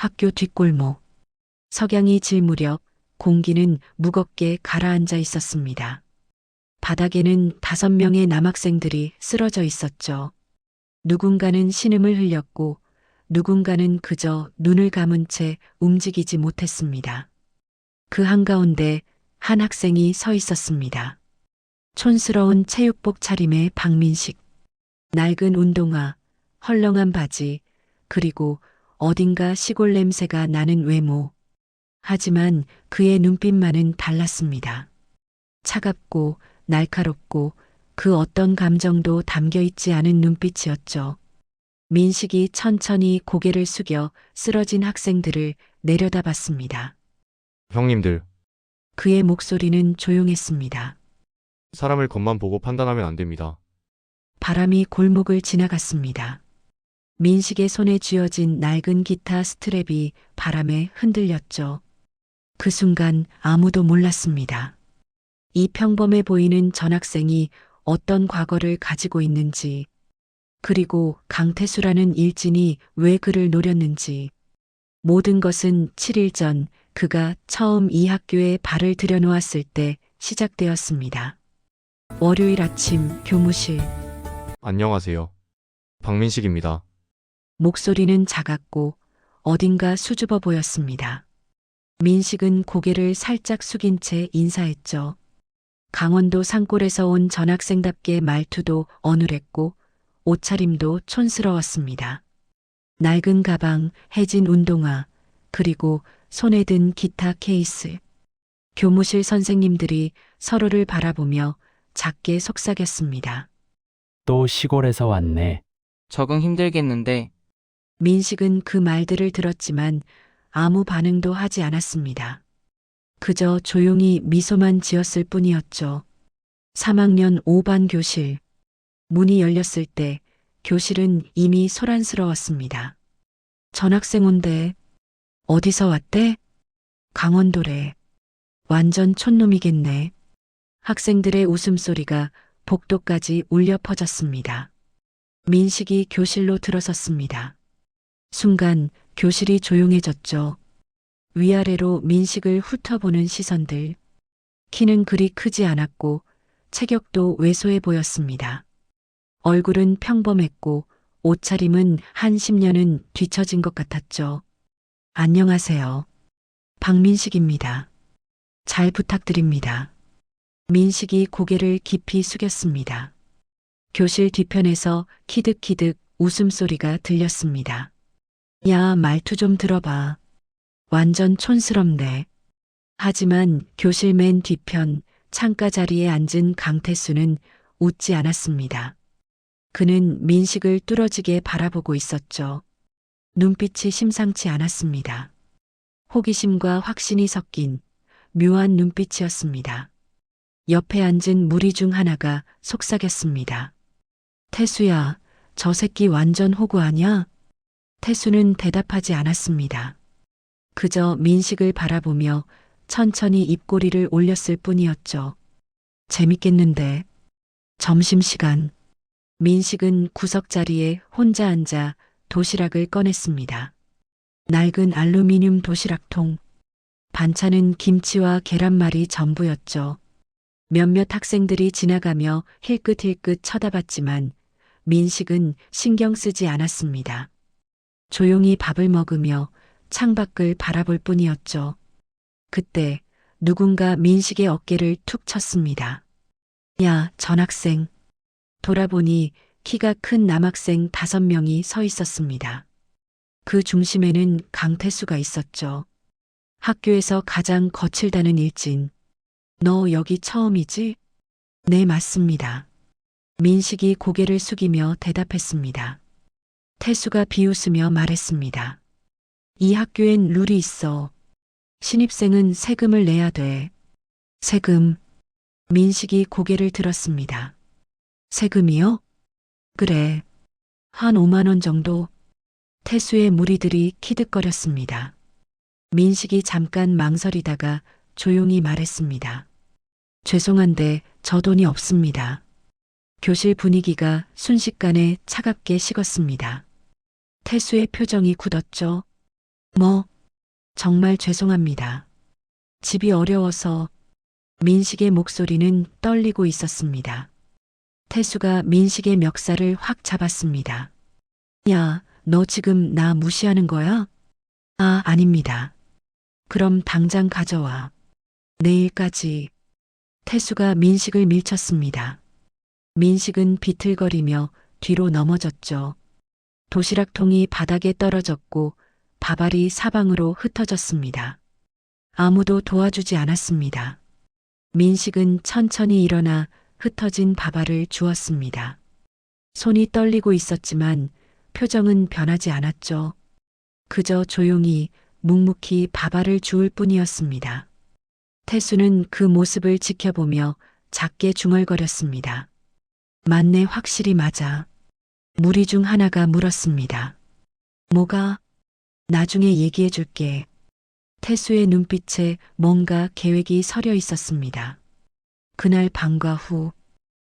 학교 뒷골목. 석양이 질 무렵 공기는 무겁게 가라앉아 있었습니다. 바닥에는 5명의 남학생들이 쓰러져 있었죠. 누군가는 신음을 흘렸고 누군가는 그저 눈을 감은 채 움직이지 못했습니다. 그 한가운데 한 학생이 서 있었습니다. 촌스러운 체육복 차림의 박민식. 낡은 운동화, 헐렁한 바지, 그리고 어딘가 시골 냄새가 나는 외모. 하지만 그의 눈빛만은 달랐습니다. 차갑고 날카롭고 그 어떤 감정도 담겨 있지 않은 눈빛이었죠. 민식이 천천히 고개를 숙여 쓰러진 학생들을 내려다봤습니다. 형님들, 그의 목소리는 조용했습니다. 사람을 겉만 보고 판단하면 안 됩니다. 바람이 골목을 지나갔습니다. 민식의 손에 쥐어진 낡은 기타 스트랩이 바람에 흔들렸죠. 그 순간 아무도 몰랐습니다. 이 평범해 보이는 전학생이 어떤 과거를 가지고 있는지, 그리고 강태수라는 일진이 왜 그를 노렸는지, 모든 것은 7일 전 그가 처음 이 학교에 발을 들여놓았을 때 시작되었습니다. 월요일 아침 교무실. 안녕하세요. 박민식입니다. 목소리는 작았고 어딘가 수줍어 보였습니다. 민식은 고개를 살짝 숙인 채 인사했죠. 강원도 산골에서 온 전학생답게 말투도 어눌했고 옷차림도 촌스러웠습니다. 낡은 가방, 해진 운동화, 그리고 손에 든 기타 케이스. 교무실 선생님들이 서로를 바라보며 작게 속삭였습니다. 또 시골에서 왔네. 적응 힘들겠는데. 민식은 그 말들을 들었지만 아무 반응도 하지 않았습니다. 그저 조용히 미소만 지었을 뿐이었죠. 3학년 5반 교실. 문이 열렸을 때 교실은 이미 소란스러웠습니다. 전학생 온대. 어디서 왔대? 강원도래. 완전 촌놈이겠네. 학생들의 웃음소리가 복도까지 울려 퍼졌습니다. 민식이 교실로 들어섰습니다. 순간 교실이 조용해졌죠. 위아래로 민식을 훑어보는 시선들. 키는 그리 크지 않았고 체격도 왜소해 보였습니다. 얼굴은 평범했고 옷차림은 한 10년은 뒤처진 것 같았죠. 안녕하세요. 박민식입니다. 잘 부탁드립니다. 민식이 고개를 깊이 숙였습니다. 교실 뒤편에서 키득키득 웃음소리가 들렸습니다. 야, 말투 좀 들어봐. 완전 촌스럽네. 하지만 교실 맨 뒤편 창가 자리에 앉은 강태수는 웃지 않았습니다. 그는 민식을 뚫어지게 바라보고 있었죠. 눈빛이 심상치 않았습니다. 호기심과 확신이 섞인 묘한 눈빛이었습니다. 옆에 앉은 무리 중 하나가 속삭였습니다. 태수야, 저 새끼 완전 호구 아냐? 태수는 대답하지 않았습니다. 그저 민식을 바라보며 천천히 입꼬리를 올렸을 뿐이었죠. 재밌겠는데. 점심시간. 민식은 구석자리에 혼자 앉아 도시락을 꺼냈습니다. 낡은 알루미늄 도시락통. 반찬은 김치와 계란말이 전부였죠. 몇몇 학생들이 지나가며 힐끗힐끗 쳐다봤지만 민식은 신경 쓰지 않았습니다. 조용히 밥을 먹으며 창밖을 바라볼 뿐이었죠. 그때 누군가 민식의 어깨를 툭 쳤습니다. 야, 전학생. 돌아보니 키가 큰 남학생 5명이 서 있었습니다. 그 중심에는 강태수가 있었죠. 학교에서 가장 거칠다는 일진. 너 여기 처음이지? 네, 맞습니다. 민식이 고개를 숙이며 대답했습니다. 태수가 비웃으며 말했습니다. 이 학교엔 룰이 있어. 신입생은 세금을 내야 돼. 세금. 민식이 고개를 들었습니다. 세금이요? 그래. 한 5만 원 정도. 태수의 무리들이 키득거렸습니다. 민식이 잠깐 망설이다가 조용히 말했습니다. 죄송한데 저 돈이 없습니다. 교실 분위기가 순식간에 차갑게 식었습니다. 태수의 표정이 굳었죠. 뭐, 정말 죄송합니다. 집이 어려워서 민식의 목소리는 떨리고 있었습니다. 태수가 민식의 멱살을 확 잡았습니다. 야, 너 지금 나 무시하는 거야? 아, 아닙니다. 그럼 당장 가져와. 내일까지. 태수가 민식을 밀쳤습니다. 민식은 비틀거리며 뒤로 넘어졌죠. 도시락통이 바닥에 떨어졌고 밥알이 사방으로 흩어졌습니다. 아무도 도와주지 않았습니다. 민식은 천천히 일어나 흩어진 밥알을 주었습니다. 손이 떨리고 있었지만 표정은 변하지 않았죠. 그저 조용히 묵묵히 밥알을 주울 뿐이었습니다. 태수는 그 모습을 지켜보며 작게 중얼거렸습니다. 맞네, 확실히 맞아. 무리 중 하나가 물었습니다. 뭐가? 나중에 얘기해 줄게. 태수의 눈빛에 뭔가 계획이 서려 있었습니다. 그날 밤과 후,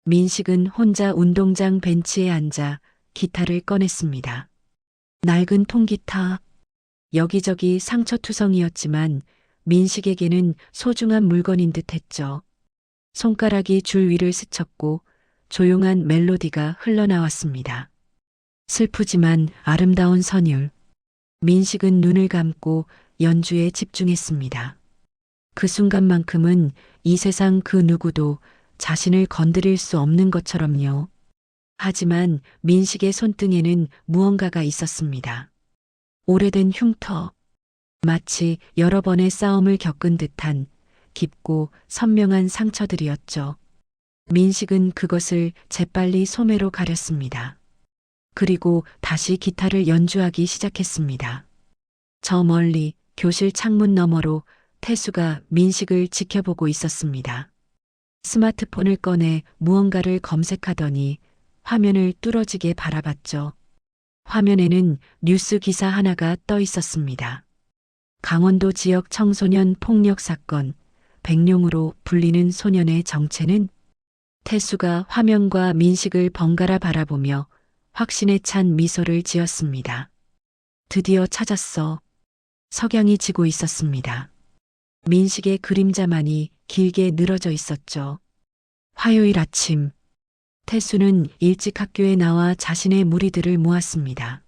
민식은 혼자 운동장 벤치에 앉아 기타를 꺼냈습니다. 낡은 통기타, 여기저기 상처투성이었지만 민식에게는 소중한 물건인 듯 했죠. 손가락이 줄 위를 스쳤고 조용한 멜로디가 흘러나왔습니다. 슬프지만 아름다운 선율. 민식은 눈을 감고 연주에 집중했습니다. 그 순간만큼은 이 세상 그 누구도 자신을 건드릴 수 없는 것처럼요. 하지만 민식의 손등에는 무언가가 있었습니다. 오래된 흉터. 마치 여러 번의 싸움을 겪은 듯한 깊고 선명한 상처들이었죠. 민식은 그것을 재빨리 소매로 가렸습니다. 그리고 다시 기타를 연주하기 시작했습니다. 저 멀리 교실 창문 너머로 태수가 민식을 지켜보고 있었습니다. 스마트폰을 꺼내 무언가를 검색하더니 화면을 뚫어지게 바라봤죠. 화면에는 뉴스 기사 하나가 떠 있었습니다. 강원도 지역 청소년 폭력 사건, 백룡으로 불리는 소년의 정체는? 태수가 화면과 민식을 번갈아 바라보며 확신에 찬 미소를 지었습니다. 드디어 찾았어. 석양이 지고 있었습니다. 민식의 그림자만이 길게 늘어져 있었죠. 화요일 아침, 태수는 일찍 학교에 나와 자신의 무리들을 모았습니다.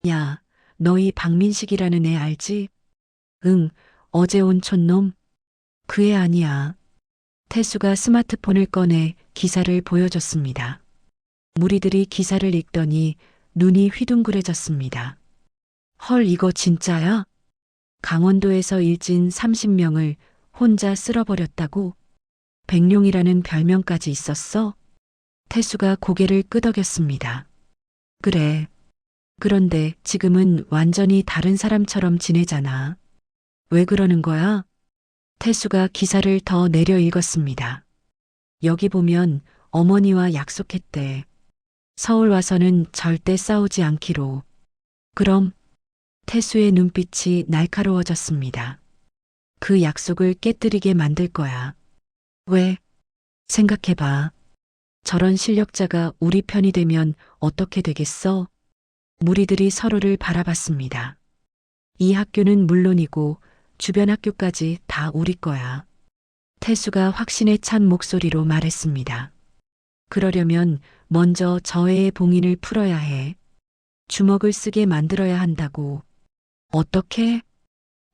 야, 너희 박민식이라는 애 알지? 응, 어제 온 촌놈? 그 애 아니야. 태수가 스마트폰을 꺼내 기사를 보여줬습니다. 무리들이 기사를 읽더니 눈이 휘둥그레졌습니다. 헐, 이거 진짜야? 강원도에서 일진 30명을 혼자 쓸어버렸다고? 백룡이라는 별명까지 있었어? 태수가 고개를 끄덕였습니다. 그래. 그런데 지금은 완전히 다른 사람처럼 지내잖아. 왜 그러는 거야? 태수가 기사를 더 내려 읽었습니다. 여기 보면 어머니와 약속했대. 서울 와서는 절대 싸우지 않기로. 그럼 태수의 눈빛이 날카로워졌습니다. 그 약속을 깨뜨리게 만들 거야. 왜? 생각해봐. 저런 실력자가 우리 편이 되면 어떻게 되겠어? 무리들이 서로를 바라봤습니다. 이 학교는 물론이고 주변 학교까지 다 우리 거야. 태수가 확신에 찬 목소리로 말했습니다. 그러려면 먼저 저 애의 봉인을 풀어야 해. 주먹을 쓰게 만들어야 한다고. 어떻게?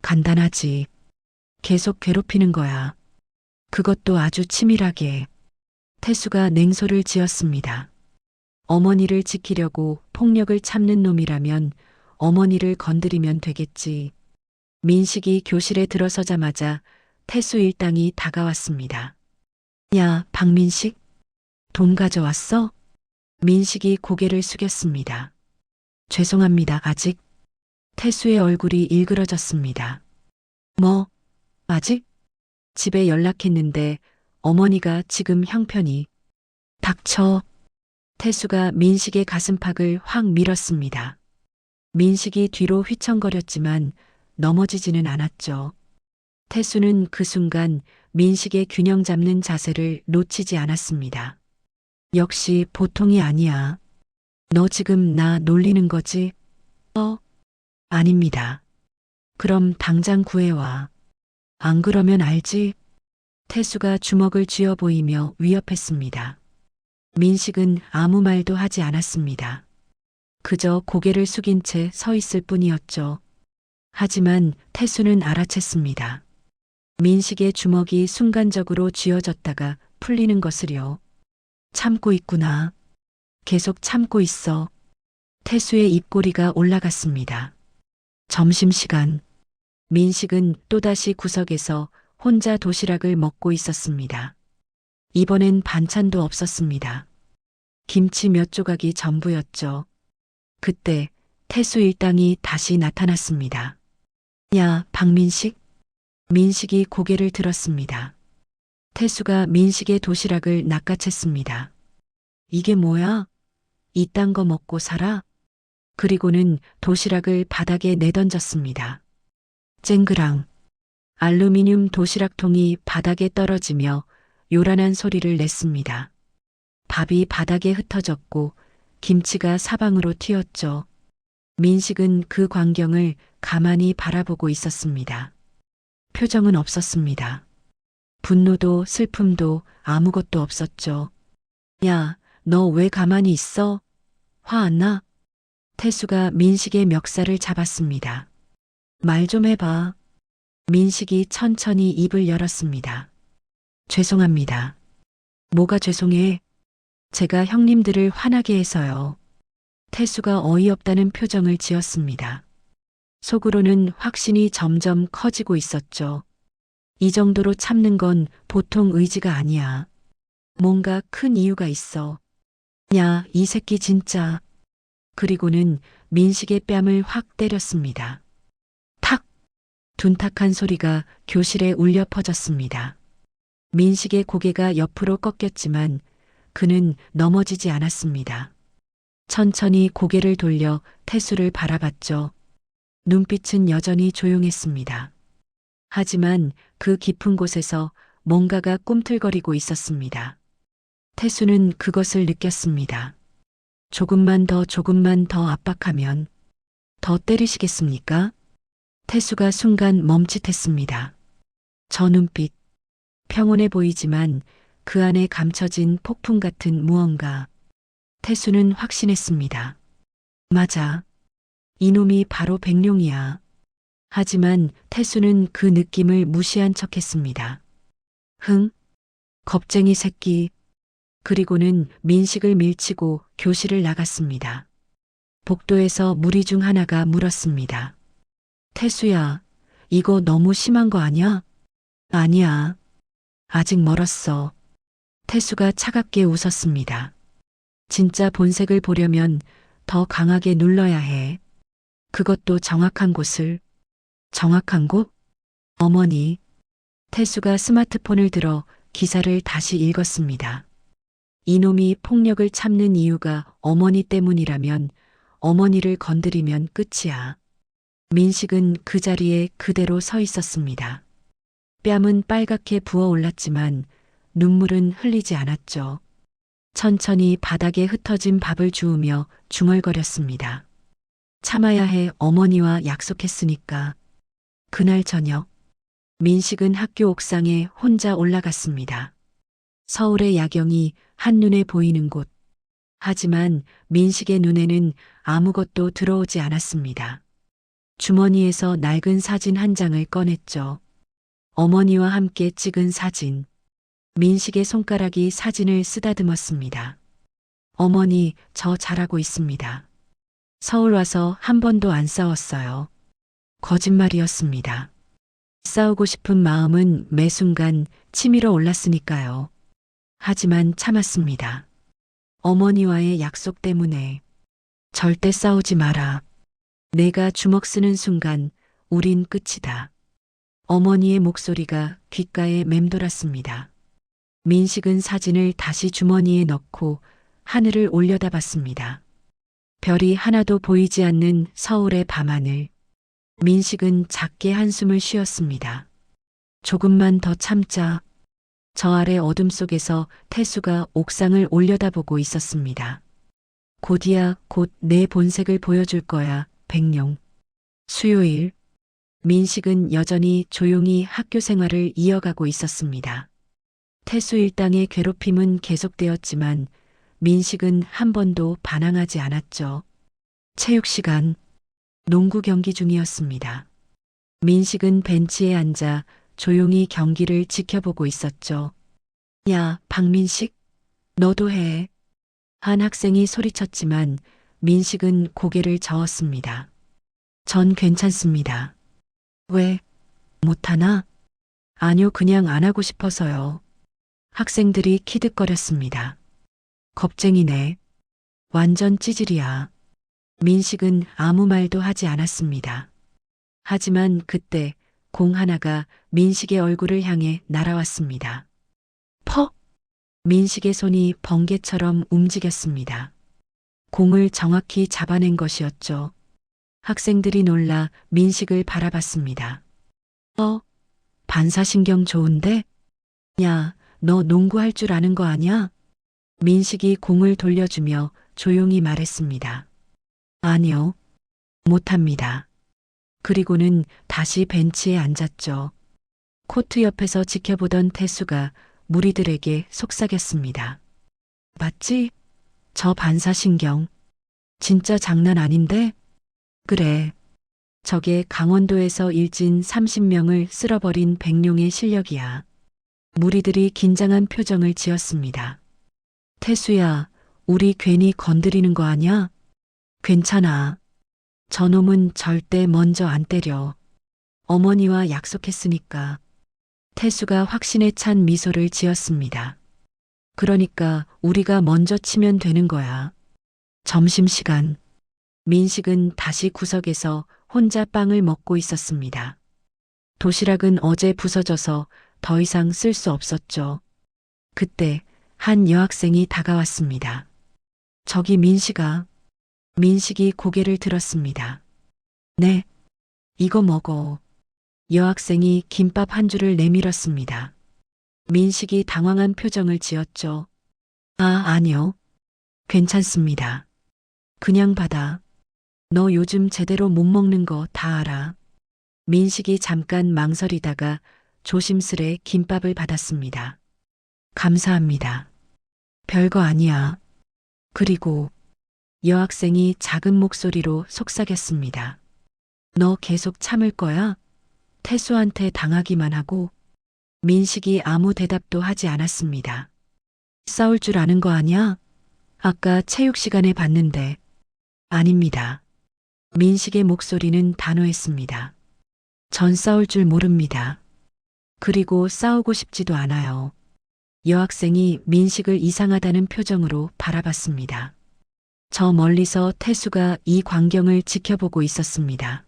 간단하지. 계속 괴롭히는 거야. 그것도 아주 치밀하게. 태수가 냉소를 지었습니다. 어머니를 지키려고 폭력을 참는 놈이라면 어머니를 건드리면 되겠지. 민식이 교실에 들어서자마자 태수 일당이 다가왔습니다. 야, 박민식? 돈 가져왔어? 민식이 고개를 숙였습니다. 죄송합니다, 아직. 태수의 얼굴이 일그러졌습니다. 뭐, 아직? 집에 연락했는데 어머니가 지금 형편이. 닥쳐. 태수가 민식의 가슴팍을 확 밀었습니다. 민식이 뒤로 휘청거렸지만 넘어지지는 않았죠. 태수는 그 순간 민식의 균형 잡는 자세를 놓치지 않았습니다. 역시 보통이 아니야. 너 지금 나 놀리는 거지? 아닙니다. 그럼 당장 구해와. 안 그러면 알지? 태수가 주먹을 쥐어 보이며 위협했습니다. 민식은 아무 말도 하지 않았습니다. 그저 고개를 숙인 채 서 있을 뿐이었죠. 하지만 태수는 알아챘습니다. 민식의 주먹이 순간적으로 쥐어졌다가 풀리는 것을요. 참고 있구나. 계속 참고 있어. 태수의 입꼬리가 올라갔습니다. 점심시간. 민식은 또다시 구석에서 혼자 도시락을 먹고 있었습니다. 이번엔 반찬도 없었습니다. 김치 몇 조각이 전부였죠. 그때 태수 일당이 다시 나타났습니다. 야, 박민식? 민식이 고개를 들었습니다. 태수가 민식의 도시락을 낚아챘습니다. 이게 뭐야? 이딴 거 먹고 살아? 그리고는 도시락을 바닥에 내던졌습니다. 쨍그랑. 알루미늄 도시락통이 바닥에 떨어지며 요란한 소리를 냈습니다. 밥이 바닥에 흩어졌고 김치가 사방으로 튀었죠. 민식은 그 광경을 가만히 바라보고 있었습니다. 표정은 없었습니다. 분노도 슬픔도 아무것도 없었죠. 야, 너 왜 가만히 있어? 화 안 나? 태수가 민식의 멱살을 잡았습니다. 말 좀 해봐. 민식이 천천히 입을 열었습니다. 죄송합니다. 뭐가 죄송해? 제가 형님들을 화나게 해서요. 태수가 어이없다는 표정을 지었습니다. 속으로는 확신이 점점 커지고 있었죠. 이 정도로 참는 건 보통 의지가 아니야. 뭔가 큰 이유가 있어. 야, 이 새끼 진짜. 그리고는 민식의 뺨을 확 때렸습니다. 탁! 둔탁한 소리가 교실에 울려 퍼졌습니다. 민식의 고개가 옆으로 꺾였지만 그는 넘어지지 않았습니다. 천천히 고개를 돌려 태수를 바라봤죠. 눈빛은 여전히 조용했습니다. 하지만 그 깊은 곳에서 뭔가가 꿈틀거리고 있었습니다. 태수는 그것을 느꼈습니다. 조금만 더 압박하면 더 때리시겠습니까? 태수가 순간 멈칫했습니다. 저 눈빛, 평온해 보이지만 그 안에 감춰진 폭풍 같은 무언가. 태수는 확신했습니다. 맞아. 이놈이 바로 백룡이야. 하지만 태수는 그 느낌을 무시한 척했습니다. 흥? 겁쟁이 새끼. 그리고는 민식을 밀치고 교실을 나갔습니다. 복도에서 무리 중 하나가 물었습니다. 태수야, 이거 너무 심한 거 아니야? 아니야. 아직 멀었어. 태수가 차갑게 웃었습니다. 진짜 본색을 보려면 더 강하게 눌러야 해. 그것도 정확한 곳을. 정확한 곳? 어머니. 태수가 스마트폰을 들어 기사를 다시 읽었습니다. 이놈이 폭력을 참는 이유가 어머니 때문이라면 어머니를 건드리면 끝이야. 민식은 그 자리에 그대로 서 있었습니다. 뺨은 빨갛게 부어올랐지만 눈물은 흘리지 않았죠. 천천히 바닥에 흩어진 밥을 주우며 중얼거렸습니다. 참아야 해, 어머니와 약속했으니까. 그날 저녁, 민식은 학교 옥상에 혼자 올라갔습니다. 서울의 야경이 한눈에 보이는 곳. 하지만 민식의 눈에는 아무것도 들어오지 않았습니다. 주머니에서 낡은 사진 한 장을 꺼냈죠. 어머니와 함께 찍은 사진. 민식의 손가락이 사진을 쓰다듬었습니다. 어머니, 저 잘하고 있습니다. 서울 와서 한 번도 안 싸웠어요. 거짓말이었습니다. 싸우고 싶은 마음은 매 순간 치밀어 올랐으니까요. 하지만 참았습니다. 어머니와의 약속 때문에. 절대 싸우지 마라. 내가 주먹 쓰는 순간 우린 끝이다. 어머니의 목소리가 귓가에 맴돌았습니다. 민식은 사진을 다시 주머니에 넣고 하늘을 올려다봤습니다. 별이 하나도 보이지 않는 서울의 밤하늘. 민식은 작게 한숨을 쉬었습니다. 조금만 더 참자. 저 아래 어둠 속에서 태수가 옥상을 올려다보고 있었습니다. 곧이야, 곧 내 본색을 보여줄 거야, 백룡. 수요일. 민식은 여전히 조용히 학교 생활을 이어가고 있었습니다. 태수 일당의 괴롭힘은 계속되었지만 민식은 한 번도 반항하지 않았죠. 체육 시간, 농구 경기 중이었습니다. 민식은 벤치에 앉아 조용히 경기를 지켜보고 있었죠. 야, 박민식, 너도 해. 한 학생이 소리쳤지만 민식은 고개를 저었습니다. 전 괜찮습니다. 왜? 못하나? 아니요, 그냥 안 하고 싶어서요. 학생들이 키득거렸습니다. 겁쟁이네. 완전 찌질이야. 민식은 아무 말도 하지 않았습니다. 하지만 그때 공 하나가 민식의 얼굴을 향해 날아왔습니다. 퍽! 민식의 손이 번개처럼 움직였습니다. 공을 정확히 잡아낸 것이었죠. 학생들이 놀라 민식을 바라봤습니다. 반사신경 좋은데? 야, 너 농구할 줄 아는 거 아냐? 민식이 공을 돌려주며 조용히 말했습니다. 아니요, 못합니다. 그리고는 다시 벤치에 앉았죠. 코트 옆에서 지켜보던 태수가 무리들에게 속삭였습니다. 맞지? 저 반사신경. 진짜 장난 아닌데? 그래. 저게 강원도에서 일진 30명을 쓸어버린 백룡의 실력이야. 무리들이 긴장한 표정을 지었습니다. 태수야, 우리 괜히 건드리는 거 아냐? 괜찮아. 저놈은 절대 먼저 안 때려. 어머니와 약속했으니까. 태수가 확신에 찬 미소를 지었습니다. 그러니까 우리가 먼저 치면 되는 거야. 점심시간. 민식은 다시 구석에서 혼자 빵을 먹고 있었습니다. 도시락은 어제 부서져서 더 이상 쓸 수 없었죠. 그때 한 여학생이 다가왔습니다. 저기 민식아. 민식이 고개를 들었습니다. 네, 이거 먹어. 여학생이 김밥 한 줄을 내밀었습니다. 민식이 당황한 표정을 지었죠. 아니요. 괜찮습니다. 그냥 받아. 너 요즘 제대로 못 먹는 거 다 알아. 민식이 잠깐 망설이다가 조심스레 김밥을 받았습니다. 감사합니다. 별거 아니야. 그리고 여학생이 작은 목소리로 속삭였습니다. 너 계속 참을 거야? 태수한테 당하기만 하고. 민식이 아무 대답도 하지 않았습니다. 싸울 줄 아는 거 아냐? 아까 체육 시간에 봤는데. 아닙니다. 민식의 목소리는 단호했습니다. 전 싸울 줄 모릅니다. 그리고 싸우고 싶지도 않아요. 여학생이 민식을 이상하다는 표정으로 바라봤습니다. 저 멀리서 태수가 이 광경을 지켜보고 있었습니다.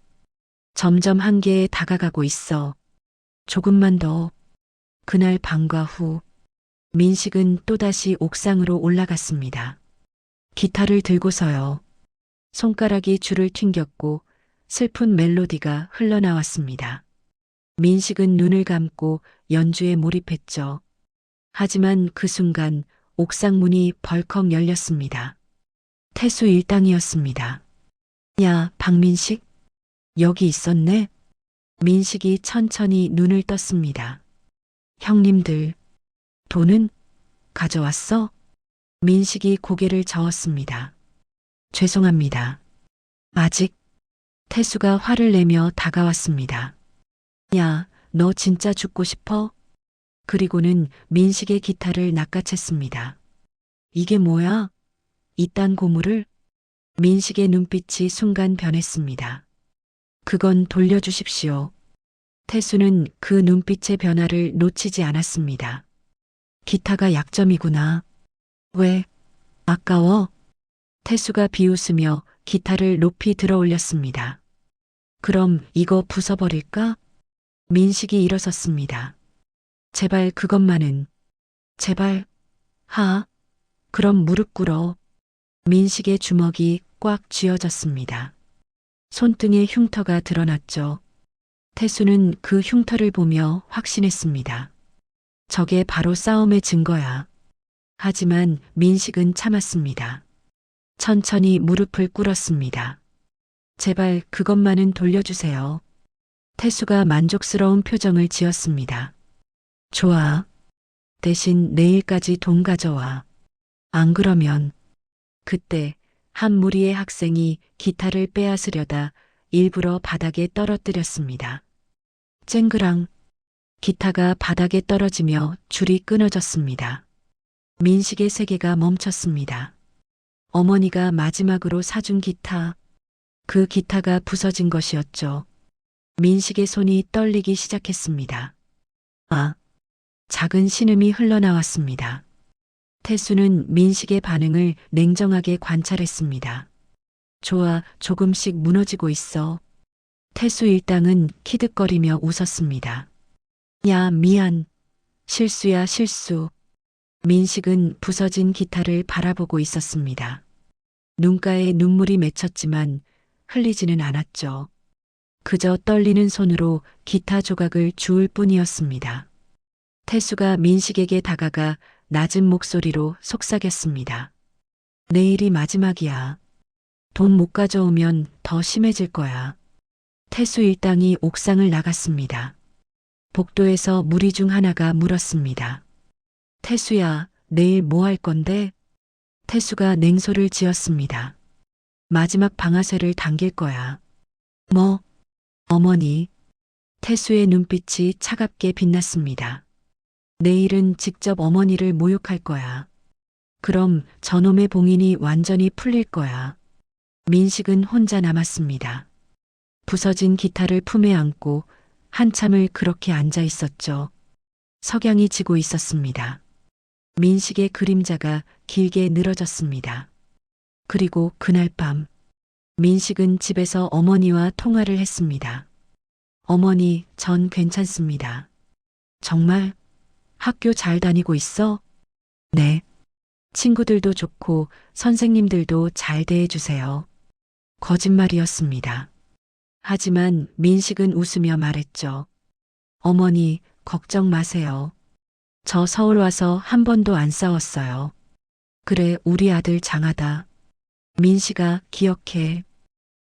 점점 한계에 다가가고 있어. 조금만 더. 그날 밤과 후, 민식은 또다시 옥상으로 올라갔습니다. 기타를 들고서요. 손가락이 줄을 튕겼고 슬픈 멜로디가 흘러나왔습니다. 민식은 눈을 감고 연주에 몰입했죠. 하지만 그 순간 옥상 문이 벌컥 열렸습니다. 태수 일당이었습니다. 야, 박민식? 여기 있었네? 민식이 천천히 눈을 떴습니다. 형님들, 돈은 가져왔어? 민식이 고개를 저었습니다. 죄송합니다. 아직? 태수가 화를 내며 다가왔습니다. 야, 너 진짜 죽고 싶어? 그리고는 민식의 기타를 낚아챘습니다. 이게 뭐야? 이딴 고물을? 민식의 눈빛이 순간 변했습니다. 그건 돌려주십시오. 태수는 그 눈빛의 변화를 놓치지 않았습니다. 기타가 약점이구나. 왜? 아까워? 태수가 비웃으며 기타를 높이 들어 올렸습니다. 그럼 이거 부숴버릴까? 민식이 일어섰습니다. 제발 그것만은. 제발. 그럼 무릎 꿇어. 민식의 주먹이 꽉 쥐어졌습니다. 손등에 흉터가 드러났죠. 태수는 그 흉터를 보며 확신했습니다. 저게 바로 싸움의 증거야. 하지만 민식은 참았습니다. 천천히 무릎을 꿇었습니다. 제발 그것만은 돌려주세요. 태수가 만족스러운 표정을 지었습니다. 좋아. 대신 내일까지 돈 가져와. 안 그러면 그때 한 무리의 학생이 기타를 빼앗으려다 일부러 바닥에 떨어뜨렸습니다. 쨍그랑 기타가 바닥에 떨어지며 줄이 끊어졌습니다. 민식의 세계가 멈췄습니다. 어머니가 마지막으로 사준 기타, 그 기타가 부서진 것이었죠. 민식의 손이 떨리기 시작했습니다. 아, 작은 신음이 흘러나왔습니다. 태수는 민식의 반응을 냉정하게 관찰했습니다. 좋아, 조금씩 무너지고 있어. 태수 일당은 키득거리며 웃었습니다. 야, 미안. 실수야, 실수. 민식은 부서진 기타를 바라보고 있었습니다. 눈가에 눈물이 맺혔지만 흘리지는 않았죠. 그저 떨리는 손으로 기타 조각을 주울 뿐이었습니다. 태수가 민식에게 다가가 낮은 목소리로 속삭였습니다. 내일이 마지막이야. 돈 못 가져오면 더 심해질 거야. 태수 일당이 옥상을 나갔습니다. 복도에서 무리 중 하나가 물었습니다. 태수야, 내일 뭐 할 건데? 태수가 냉소를 지었습니다. 마지막 방아쇠를 당길 거야. 뭐? 어머니. 태수의 눈빛이 차갑게 빛났습니다. 내일은 직접 어머니를 모욕할 거야. 그럼 저놈의 봉인이 완전히 풀릴 거야. 민식은 혼자 남았습니다. 부서진 기타를 품에 안고 한참을 그렇게 앉아 있었죠. 석양이 지고 있었습니다. 민식의 그림자가 길게 늘어졌습니다. 그리고 그날 밤, 민식은 집에서 어머니와 통화를 했습니다. 어머니, 전 괜찮습니다. 정말? 학교 잘 다니고 있어? 네. 친구들도 좋고 선생님들도 잘 대해주세요. 거짓말이었습니다. 하지만 민식은 웃으며 말했죠. 어머니, 걱정 마세요. 저 서울 와서 한 번도 안 싸웠어요. 그래, 우리 아들 장하다. 민식아, 기억해.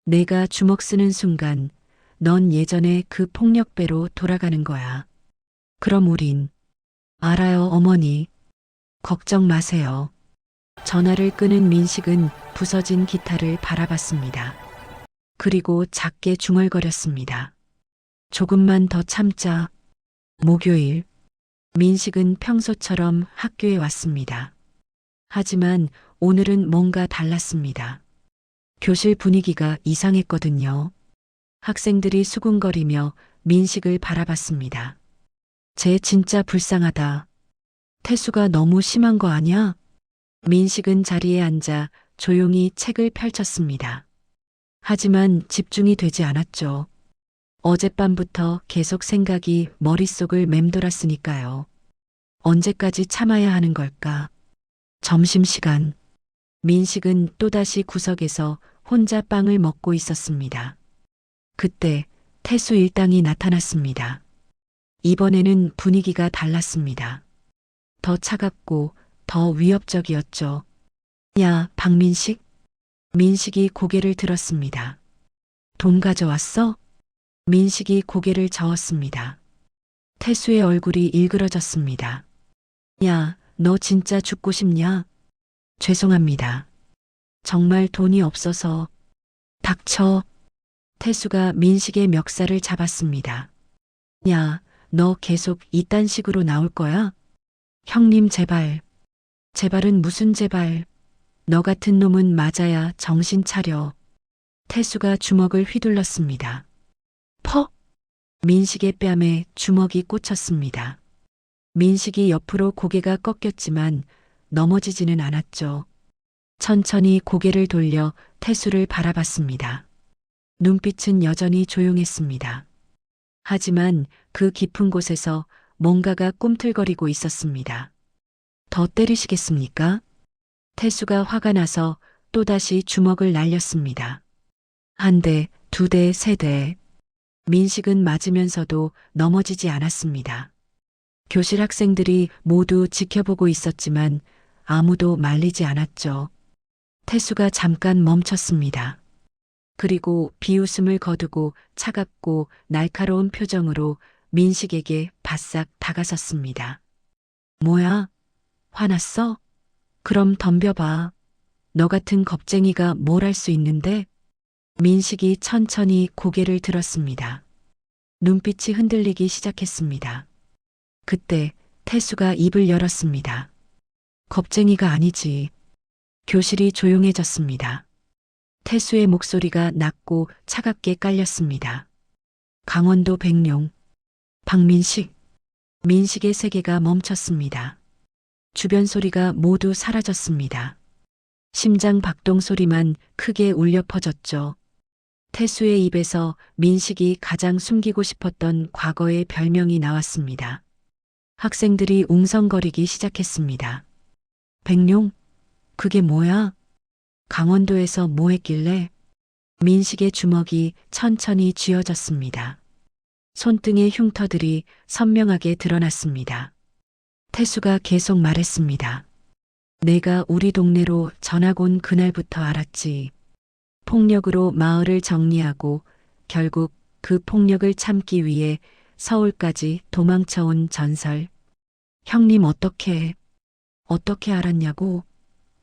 내가 주먹 쓰는 순간 넌 예전에 그 폭력배로 돌아가는 거야. 그럼 우린 알아요, 어머니. 걱정 마세요. 전화를 끊은 민식은 부서진 기타를 바라봤습니다. 그리고 작게 중얼거렸습니다. 조금만 더 참자. 목요일. 민식은 평소처럼 학교에 왔습니다. 하지만 오늘은 뭔가 달랐습니다. 교실 분위기가 이상했거든요. 학생들이 수군거리며 민식을 바라봤습니다. 쟤 진짜 불쌍하다. 태수가 너무 심한 거 아냐? 민식은 자리에 앉아 조용히 책을 펼쳤습니다. 하지만 집중이 되지 않았죠. 어젯밤부터 계속 생각이 머릿속을 맴돌았으니까요. 언제까지 참아야 하는 걸까? 점심시간. 민식은 또다시 구석에서 혼자 빵을 먹고 있었습니다. 그때 태수 일당이 나타났습니다. 이번에는 분위기가 달랐습니다. 더 차갑고 더 위협적이었죠. 야, 박민식? 민식이 고개를 들었습니다. 돈 가져왔어? 민식이 고개를 저었습니다. 태수의 얼굴이 일그러졌습니다. 야, 너 진짜 죽고 싶냐? 죄송합니다. 정말 돈이 없어서. 닥쳐. 태수가 민식의 멱살을 잡았습니다. 야, 너 계속 이딴 식으로 나올 거야? 형님 제발. 제발은 무슨 제발. 너 같은 놈은 맞아야 정신 차려. 태수가 주먹을 휘둘렀습니다. 퍽! 민식의 뺨에 주먹이 꽂혔습니다. 민식이 옆으로 고개가 꺾였지만 넘어지지는 않았죠. 천천히 고개를 돌려 태수를 바라봤습니다. 눈빛은 여전히 조용했습니다. 하지만 그 깊은 곳에서 뭔가가 꿈틀거리고 있었습니다. 더 때리시겠습니까? 태수가 화가 나서 또다시 주먹을 날렸습니다. 한 대, 두 대, 세 대. 민식은 맞으면서도 넘어지지 않았습니다. 교실 학생들이 모두 지켜보고 있었지만 아무도 말리지 않았죠. 태수가 잠깐 멈췄습니다. 그리고 비웃음을 거두고 차갑고 날카로운 표정으로 민식에게 바싹 다가섰습니다. 뭐야? 화났어? 그럼 덤벼봐. 너 같은 겁쟁이가 뭘 할 수 있는데? 민식이 천천히 고개를 들었습니다. 눈빛이 흔들리기 시작했습니다. 그때 태수가 입을 열었습니다. 겁쟁이가 아니지. 교실이 조용해졌습니다. 태수의 목소리가 낮고 차갑게 깔렸습니다. 강원도 백룡. 박민식. 민식의 세계가 멈췄습니다. 주변 소리가 모두 사라졌습니다. 심장 박동 소리만 크게 울려 퍼졌죠. 태수의 입에서 민식이 가장 숨기고 싶었던 과거의 별명이 나왔습니다. 학생들이 웅성거리기 시작했습니다. 백룡? 그게 뭐야? 강원도에서 뭐 했길래? 민식의 주먹이 천천히 쥐어졌습니다. 손등의 흉터들이 선명하게 드러났습니다. 태수가 계속 말했습니다. 내가 우리 동네로 전학 온 그날부터 알았지. 폭력으로 마을을 정리하고 결국 그 폭력을 참기 위해 서울까지 도망쳐온 전설. 형님 어떻게 알았냐고?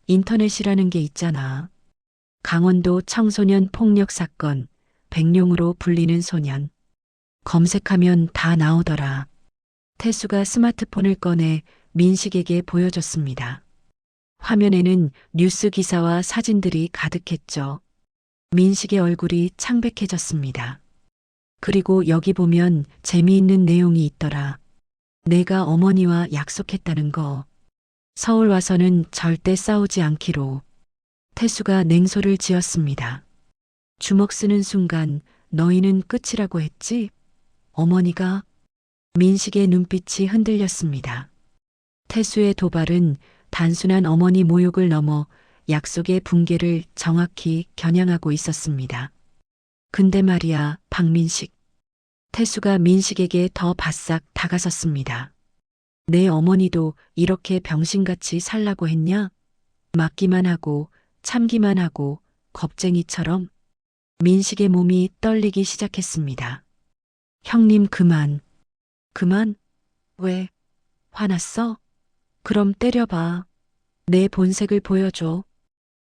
인터넷이라는 게 있잖아. 강원도 청소년 폭력 사건, 백룡으로 불리는 소년. 검색하면 다 나오더라. 태수가 스마트폰을 꺼내 민식에게 보여줬습니다. 화면에는 뉴스 기사와 사진들이 가득했죠. 민식의 얼굴이 창백해졌습니다. 그리고 여기 보면 재미있는 내용이 있더라. 내가 어머니와 약속했다는 거. 서울 와서는 절대 싸우지 않기로. 태수가 냉소를 지었습니다. 주먹 쓰는 순간 너희는 끝이라고 했지? 어머니가? 민식의 눈빛이 흔들렸습니다. 태수의 도발은 단순한 어머니 모욕을 넘어 약속의 붕괴를 정확히 겨냥하고 있었습니다. 근데 말이야, 박민식. 태수가 민식에게 더 바싹 다가섰습니다. 내 어머니도 이렇게 병신같이 살라고 했냐? 맞기만 하고 참기만 하고 겁쟁이처럼. 민식의 몸이 떨리기 시작했습니다. 형님 그만. 그만? 왜? 화났어? 그럼 때려봐. 내 본색을 보여줘.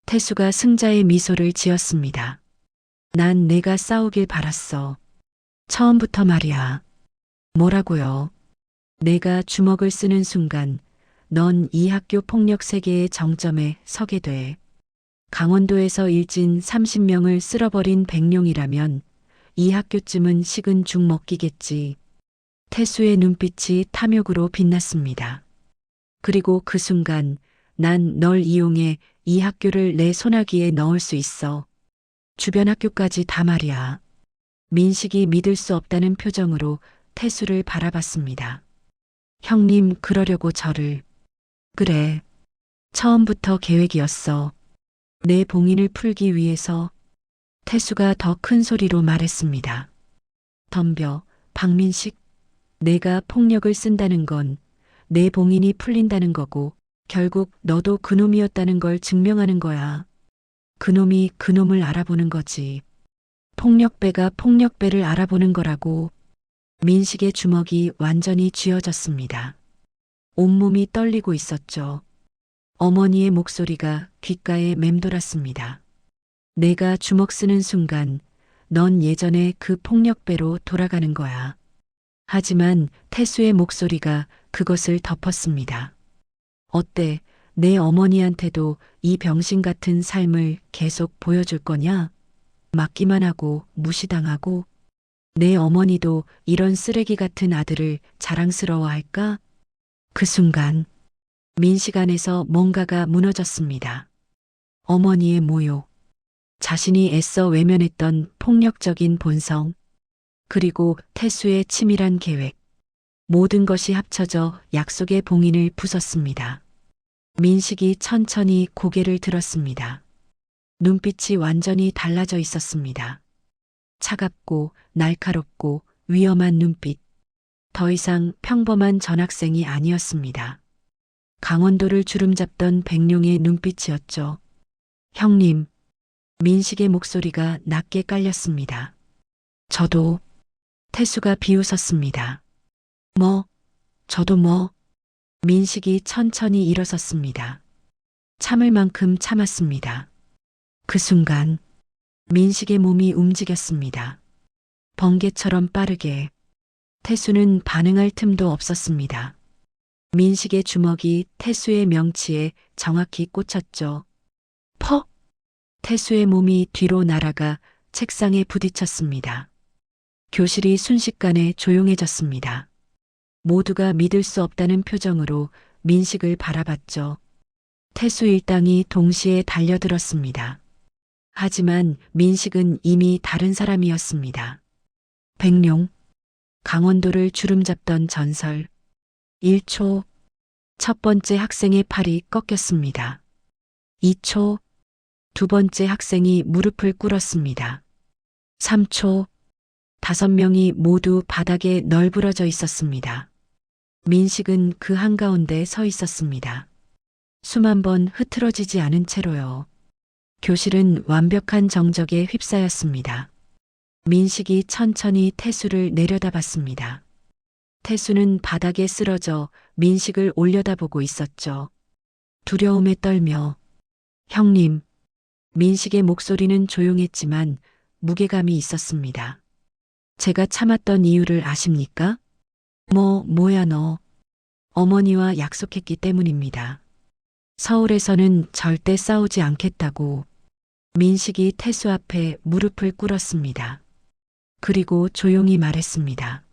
태수가 승자의 미소를 지었습니다. 난 내가 싸우길 바랐어. 처음부터 말이야. 뭐라고요? 내가 주먹을 쓰는 순간 넌 이 학교 폭력 세계의 정점에 서게 돼. 강원도에서 일진 30명을 쓸어버린 백룡이라면 이 학교쯤은 식은 죽 먹기겠지. 태수의 눈빛이 탐욕으로 빛났습니다. 그리고 그 순간 난 널 이용해 이 학교를 내 손아귀에 넣을 수 있어. 주변 학교까지 다 말이야. 민식이 믿을 수 없다는 표정으로 태수를 바라봤습니다. 형님 그러려고 저를. 그래. 처음부터 계획이었어. 내 봉인을 풀기 위해서. 태수가 더 큰 소리로 말했습니다. 덤벼, 박민식. 내가 폭력을 쓴다는 건 내 봉인이 풀린다는 거고 결국 너도 그놈이었다는 걸 증명하는 거야. 그놈이 그놈을 알아보는 거지. 폭력배가 폭력배를 알아보는 거라고. 민식의 주먹이 완전히 쥐어졌습니다. 온몸이 떨리고 있었죠. 어머니의 목소리가 귓가에 맴돌았습니다. 내가 주먹 쓰는 순간 넌 예전에 그 폭력배로 돌아가는 거야. 하지만 태수의 목소리가 그것을 덮었습니다. 어때? 내 어머니한테도 이 병신 같은 삶을 계속 보여줄 거냐? 맞기만 하고 무시당하고. 내 어머니도 이런 쓰레기 같은 아들을 자랑스러워할까? 그 순간 민식 안에서 뭔가가 무너졌습니다. 어머니의 모욕, 자신이 애써 외면했던 폭력적인 본성, 그리고 태수의 치밀한 계획. 모든 것이 합쳐져 약속의 봉인을 부쉈습니다. 민식이 천천히 고개를 들었습니다. 눈빛이 완전히 달라져 있었습니다. 차갑고 날카롭고 위험한 눈빛. 더 이상 평범한 전학생이 아니었습니다. 강원도를 주름잡던 백룡의 눈빛이었죠. 형님, 민식의 목소리가 낮게 깔렸습니다. 저도. 태수가 비웃었습니다. 뭐, 저도 뭐. 민식이 천천히 일어섰습니다. 참을 만큼 참았습니다. 그 순간 민식의 몸이 움직였습니다. 번개처럼 빠르게. 태수는 반응할 틈도 없었습니다. 민식의 주먹이 태수의 명치에 정확히 꽂혔죠. 퍽! 태수의 몸이 뒤로 날아가 책상에 부딪혔습니다. 교실이 순식간에 조용해졌습니다. 모두가 믿을 수 없다는 표정으로 민식을 바라봤죠. 태수 일당이 동시에 달려들었습니다. 하지만 민식은 이미 다른 사람이었습니다. 백룡, 강원도를 주름잡던 전설. 1초, 첫 번째 학생의 팔이 꺾였습니다. 2초, 두 번째 학생이 무릎을 꿇었습니다. 3초, 5명이 모두 바닥에 널브러져 있었습니다. 민식은 그 한가운데 서 있었습니다. 숨 한 번 흐트러지지 않은 채로요. 교실은 완벽한 정적에 휩싸였습니다. 민식이 천천히 태수를 내려다봤습니다. 태수는 바닥에 쓰러져 민식을 올려다보고 있었죠. 두려움에 떨며. 형님. 민식의 목소리는 조용했지만 무게감이 있었습니다. 제가 참았던 이유를 아십니까? 뭐야 너. 어머니와 약속했기 때문입니다. 서울에서는 절대 싸우지 않겠다고. 민식이 태수 앞에 무릎을 꿇었습니다. 그리고 조용히 말했습니다.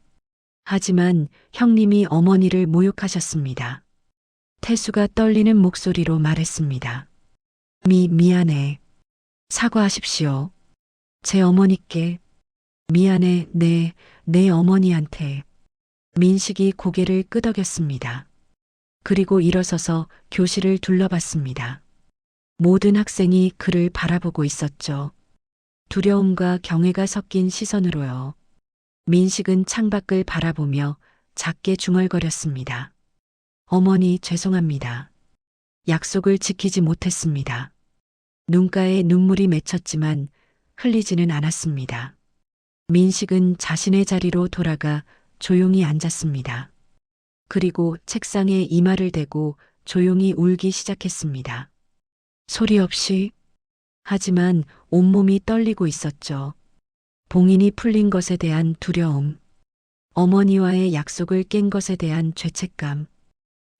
하지만 형님이 어머니를 모욕하셨습니다. 태수가 떨리는 목소리로 말했습니다. 미안해. 사과하십시오. 제 어머니께. 미안해, 내 어머니한테. 민식이 고개를 끄덕였습니다. 그리고 일어서서 교실을 둘러봤습니다. 모든 학생이 그를 바라보고 있었죠. 두려움과 경외가 섞인 시선으로요. 민식은 창밖을 바라보며 작게 중얼거렸습니다. 어머니 죄송합니다. 약속을 지키지 못했습니다. 눈가에 눈물이 맺혔지만 흘리지는 않았습니다. 민식은 자신의 자리로 돌아가 조용히 앉았습니다. 그리고 책상에 이마를 대고 조용히 울기 시작했습니다. 소리 없이. 하지만 온몸이 떨리고 있었죠. 봉인이 풀린 것에 대한 두려움, 어머니와의 약속을 깬 것에 대한 죄책감,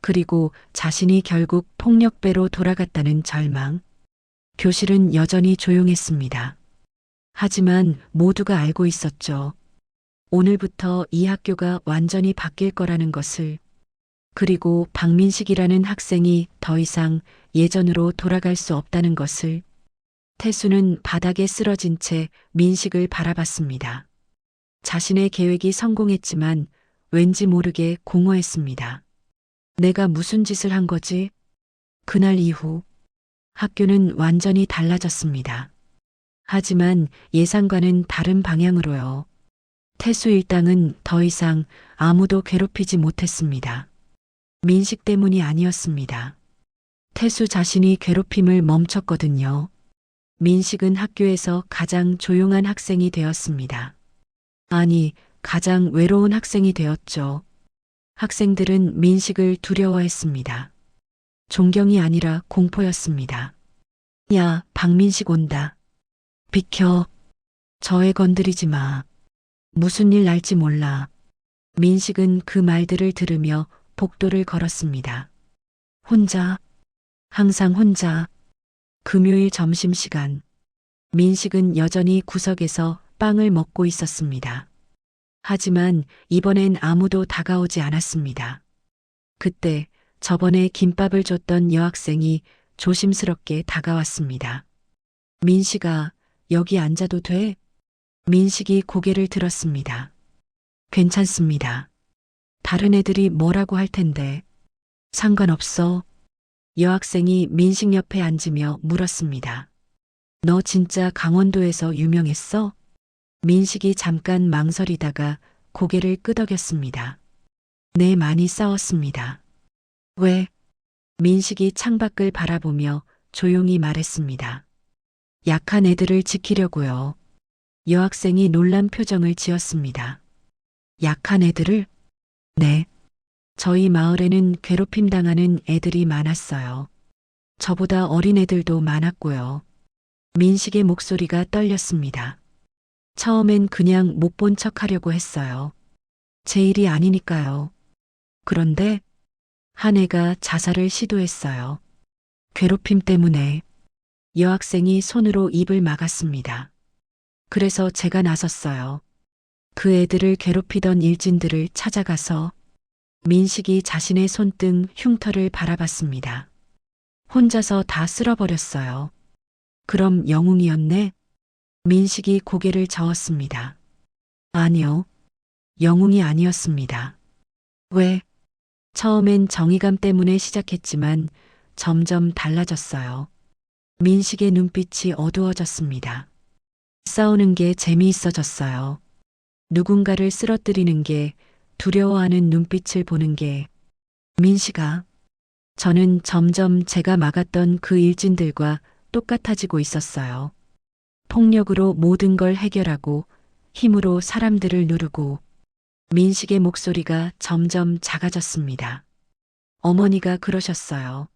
그리고 자신이 결국 폭력배로 돌아갔다는 절망. 교실은 여전히 조용했습니다. 하지만 모두가 알고 있었죠. 오늘부터 이 학교가 완전히 바뀔 거라는 것을. 그리고 박민식이라는 학생이 더 이상 예전으로 돌아갈 수 없다는 것을. 태수는 바닥에 쓰러진 채 민식을 바라봤습니다. 자신의 계획이 성공했지만 왠지 모르게 공허했습니다. 내가 무슨 짓을 한 거지? 그날 이후 학교는 완전히 달라졌습니다. 하지만 예상과는 다른 방향으로요. 태수 일당은 더 이상 아무도 괴롭히지 못했습니다. 민식 때문이 아니었습니다. 태수 자신이 괴롭힘을 멈췄거든요. 민식은 학교에서 가장 조용한 학생이 되었습니다. 아니, 가장 외로운 학생이 되었죠. 학생들은 민식을 두려워했습니다. 존경이 아니라 공포였습니다. 야, 박민식 온다. 비켜. 저 애 건드리지 마. 무슨 일 날지 몰라. 민식은 그 말들을 들으며 복도를 걸었습니다. 혼자. 항상 혼자. 금요일 점심시간. 민식은 여전히 구석에서 빵을 먹고 있었습니다. 하지만 이번엔 아무도 다가오지 않았습니다. 그때 저번에 김밥을 줬던 여학생이 조심스럽게 다가왔습니다. 민식아, 여기 앉아도 돼? 민식이 고개를 들었습니다. 괜찮습니다. 다른 애들이 뭐라고 할 텐데. 상관없어. 여학생이 민식 옆에 앉으며 물었습니다. 너 진짜 강원도에서 유명했어? 민식이 잠깐 망설이다가 고개를 끄덕였습니다. 네, 많이 싸웠습니다. 왜? 민식이 창밖을 바라보며 조용히 말했습니다. 약한 애들을 지키려고요. 여학생이 놀란 표정을 지었습니다. 약한 애들을? 네. 저희 마을에는 괴롭힘 당하는 애들이 많았어요. 저보다 어린 애들도 많았고요. 민식의 목소리가 떨렸습니다. 처음엔 그냥 못 본 척 하려고 했어요. 제 일이 아니니까요. 그런데 한 애가 자살을 시도했어요. 괴롭힘 때문에 여학생이 손으로 입을 막았습니다. 그래서 제가 나섰어요. 그 애들을 괴롭히던 일진들을 찾아가서 민식이 자신의 손등 흉터를 바라봤습니다. 혼자서 다 쓸어버렸어요. 그럼 영웅이었네? 민식이 고개를 저었습니다. 아니요. 영웅이 아니었습니다. 왜? 처음엔 정의감 때문에 시작했지만 점점 달라졌어요. 민식의 눈빛이 어두워졌습니다. 싸우는 게 재미있어졌어요. 누군가를 쓰러뜨리는 게, 두려워하는 눈빛을 보는 게. 민식아, 저는 점점 제가 막았던 그 일진들과 똑같아지고 있었어요. 폭력으로 모든 걸 해결하고 힘으로 사람들을 누르고. 민식의 목소리가 점점 작아졌습니다. 어머니가 그러셨어요.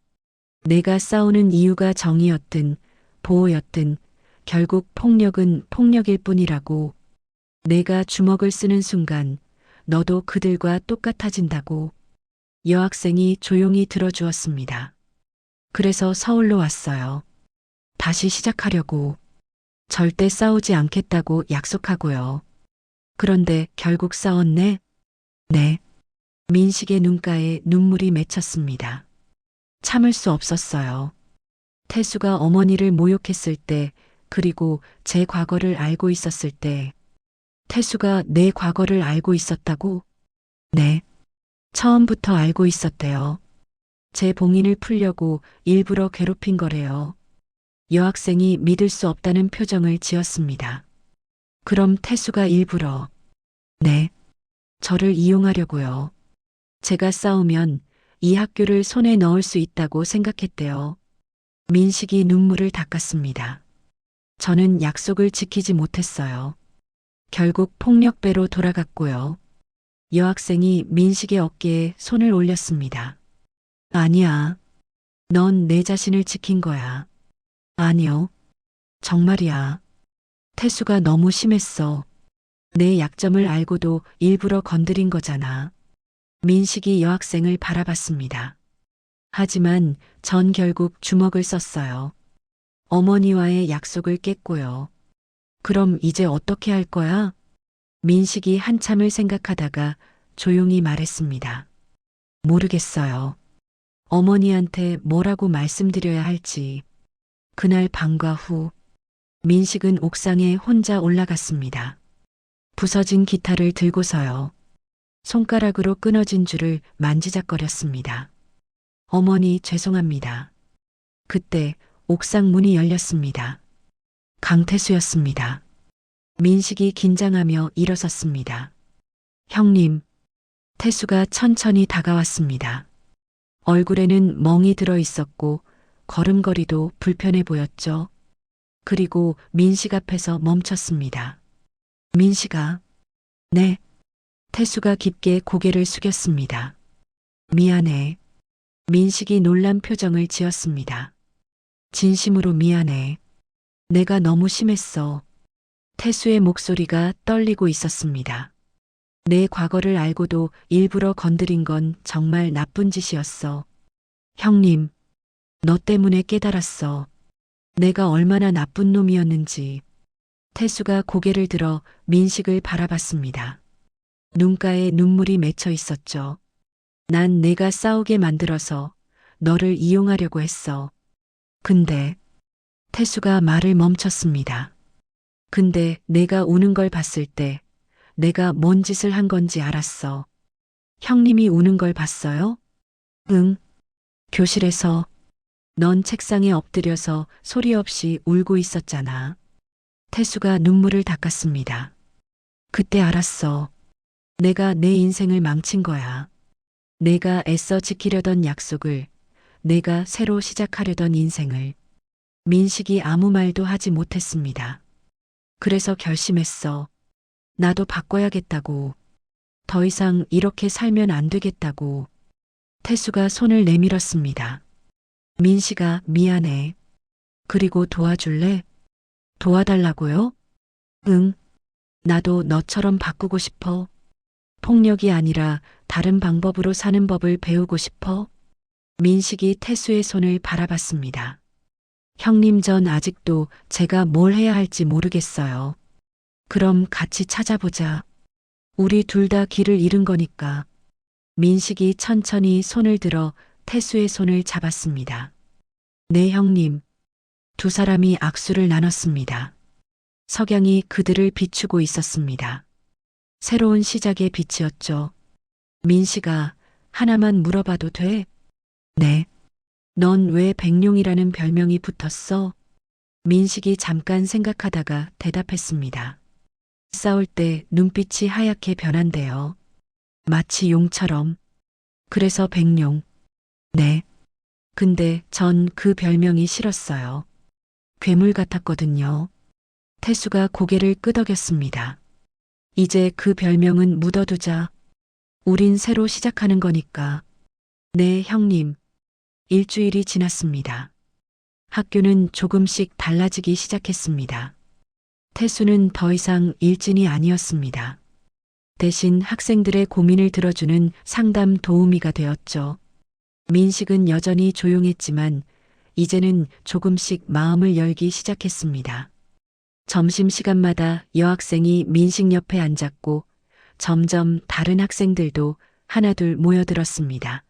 내가 싸우는 이유가 정의였든 보호였든 결국 폭력은 폭력일 뿐이라고. 내가 주먹을 쓰는 순간 너도 그들과 똑같아진다고. 여학생이 조용히 들어주었습니다. 그래서 서울로 왔어요. 다시 시작하려고. 절대 싸우지 않겠다고 약속하고요. 그런데 결국 싸웠네? 네. 민식의 눈가에 눈물이 맺혔습니다. 참을 수 없었어요. 태수가 어머니를 모욕했을 때, 그리고 제 과거를 알고 있었을 때. 태수가 내 과거를 알고 있었다고? 네. 처음부터 알고 있었대요. 제 봉인을 풀려고 일부러 괴롭힌 거래요. 여학생이 믿을 수 없다는 표정을 지었습니다. 그럼 태수가 일부러. 네. 저를 이용하려고요. 제가 싸우면 이 학교를 손에 넣을 수 있다고 생각했대요. 민식이 눈물을 닦았습니다. 저는 약속을 지키지 못했어요. 결국 폭력배로 돌아갔고요. 여학생이 민식의 어깨에 손을 올렸습니다. 아니야. 넌 내 자신을 지킨 거야. 아니요. 정말이야. 태수가 너무 심했어. 내 약점을 알고도 일부러 건드린 거잖아. 민식이 여학생을 바라봤습니다. 하지만 전 결국 주먹을 썼어요. 어머니와의 약속을 깼고요. 그럼 이제 어떻게 할 거야? 민식이 한참을 생각하다가 조용히 말했습니다. 모르겠어요. 어머니한테 뭐라고 말씀드려야 할지. 그날 밤과 후, 민식은 옥상에 혼자 올라갔습니다. 부서진 기타를 들고서요. 손가락으로 끊어진 줄을 만지작거렸습니다. 어머니 죄송합니다. 그때 옥상 문이 열렸습니다. 강태수였습니다. 민식이 긴장하며 일어섰습니다. 형님, 태수가 천천히 다가왔습니다. 얼굴에는 멍이 들어 있었고 걸음걸이도 불편해 보였죠. 그리고 민식 앞에서 멈췄습니다. 민식아. 네. 태수가 깊게 고개를 숙였습니다. 미안해. 민식이 놀란 표정을 지었습니다. 진심으로 미안해. 내가 너무 심했어. 태수의 목소리가 떨리고 있었습니다. 내 과거를 알고도 일부러 건드린 건 정말 나쁜 짓이었어. 형님, 너 때문에 깨달았어. 내가 얼마나 나쁜 놈이었는지. 태수가 고개를 들어 민식을 바라봤습니다. 눈가에 눈물이 맺혀 있었죠. 난 내가 싸우게 만들어서 너를 이용하려고 했어. 근데 태수가 말을 멈췄습니다. 근데 내가 우는 걸 봤을 때 내가 뭔 짓을 한 건지 알았어. 형님이 우는 걸 봤어요? 응. 교실에서 넌 책상에 엎드려서 소리 없이 울고 있었잖아. 태수가 눈물을 닦았습니다. 그때 알았어. 내가 내 인생을 망친 거야. 내가 애써 지키려던 약속을, 내가 새로 시작하려던 인생을. 민식이 아무 말도 하지 못했습니다. 그래서 결심했어. 나도 바꿔야겠다고. 더 이상 이렇게 살면 안 되겠다고. 태수가 손을 내밀었습니다. 민식아, 미안해. 그리고 도와줄래? 도와달라고요? 응. 나도 너처럼 바꾸고 싶어. 폭력이 아니라 다른 방법으로 사는 법을 배우고 싶어. 민식이 태수의 손을 바라봤습니다. 형님, 전 아직도 제가 뭘 해야 할지 모르겠어요. 그럼 같이 찾아보자. 우리 둘 다 길을 잃은 거니까. 민식이 천천히 손을 들어 태수의 손을 잡았습니다. 네, 형님. 두 사람이 악수를 나눴습니다. 석양이 그들을 비추고 있었습니다. 새로운 시작의 빛이었죠. 민식아, 하나만 물어봐도 돼? 네. 넌 왜 백룡이라는 별명이 붙었어? 민식이 잠깐 생각하다가 대답했습니다. 싸울 때 눈빛이 하얗게 변한대요. 마치 용처럼. 그래서 백룡. 네. 근데 전 그 별명이 싫었어요. 괴물 같았거든요. 태수가 고개를 끄덕였습니다. 이제 그 별명은 묻어두자. 우린 새로 시작하는 거니까. 네, 형님. 일주일이 지났습니다. 학교는 조금씩 달라지기 시작했습니다. 태수는 더 이상 일진이 아니었습니다. 대신 학생들의 고민을 들어주는 상담 도우미가 되었죠. 민식은 여전히 조용했지만 이제는 조금씩 마음을 열기 시작했습니다. 점심시간마다 여학생이 민식 옆에 앉았고 점점 다른 학생들도 하나둘 모여들었습니다.